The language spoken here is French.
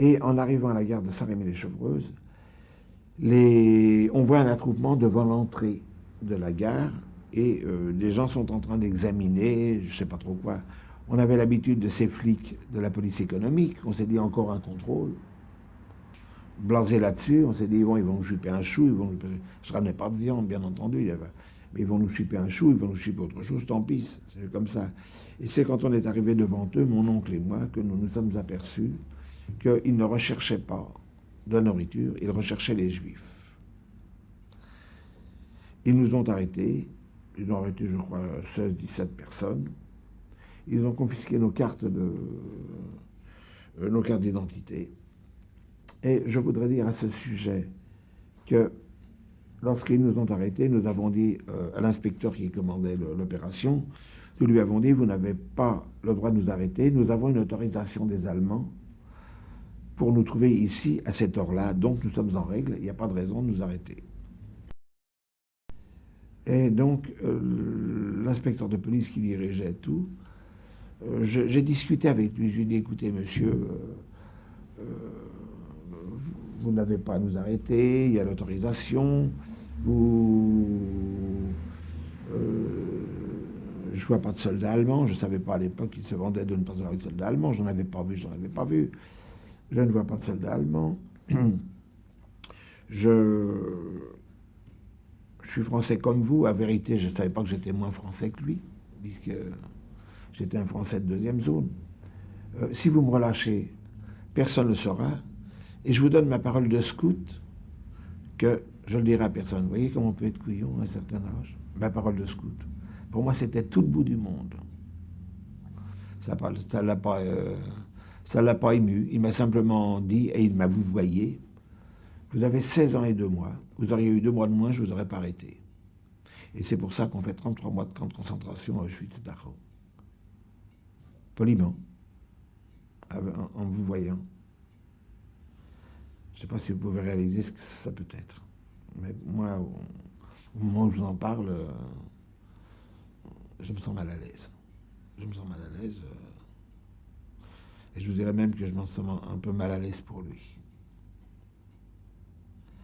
Et en arrivant à la gare de Saint-Rémy-les-Chevreuses, on voit un attroupement devant l'entrée de la gare et des gens sont en train d'examiner, je ne sais pas trop quoi. On avait l'habitude de ces flics de la police économique, on s'est dit encore un contrôle. Blasé là-dessus, on s'est dit, bon, ils vont nous chipper un chou, je ne ramenais pas de viande, bien entendu, mais ils vont nous chipper un chou, ils vont nous chipper autre chose, tant pis, c'est comme ça. Et c'est quand on est arrivé devant eux, mon oncle et moi, que nous nous sommes aperçus qu'ils ne recherchaient pas de nourriture, ils recherchaient les Juifs. Ils nous ont arrêtés, ils ont arrêté, je crois, 16-17 personnes. Ils ont confisqué nos cartes d'identité. Et je voudrais dire à ce sujet que lorsqu'ils nous ont arrêtés, nous avons dit à l'inspecteur qui commandait l'opération, nous lui avons dit, vous n'avez pas le droit de nous arrêter, nous avons une autorisation des Allemands pour nous trouver ici à cette heure-là, donc nous sommes en règle, il n'y a pas de raison de nous arrêter. Et donc, l'inspecteur de police qui dirigeait tout, j'ai discuté avec lui, je lui ai dit, écoutez, monsieur, vous n'avez pas à nous arrêter, il y a l'autorisation, je ne vois pas de soldats allemands, je ne savais pas à l'époque qu'ils se vendaient de ne pas avoir de soldats allemands, j'en avais pas vu, je ne vois pas de soldats allemands. Je suis français comme vous, à vérité, je ne savais pas que j'étais moins français que lui, puisque j'étais un Français de deuxième zone. Si vous me relâchez, personne ne le saura. Et je vous donne ma parole de scout que je ne le dirai à personne. Vous voyez comment on peut être couillon à un certain âge? Ma parole de scout. Pour moi, c'était tout le bout du monde. Ça ne l'a pas ému. Il m'a simplement dit, et il m'a vouvoyé, vous avez 16 ans et 2 mois. Vous auriez eu 2 mois de moins, je ne vous aurais pas arrêté. Et c'est pour ça qu'on fait 33 mois de camp de concentration à Auschwitz-Dachau. Poliment. En vous voyant. Je ne sais pas si vous pouvez réaliser ce que ça peut être. Mais moi, au moment où je vous en parle, je me sens mal à l'aise. Je me sens mal à l'aise. Et je vous dirais même que je me sens un peu mal à l'aise pour lui.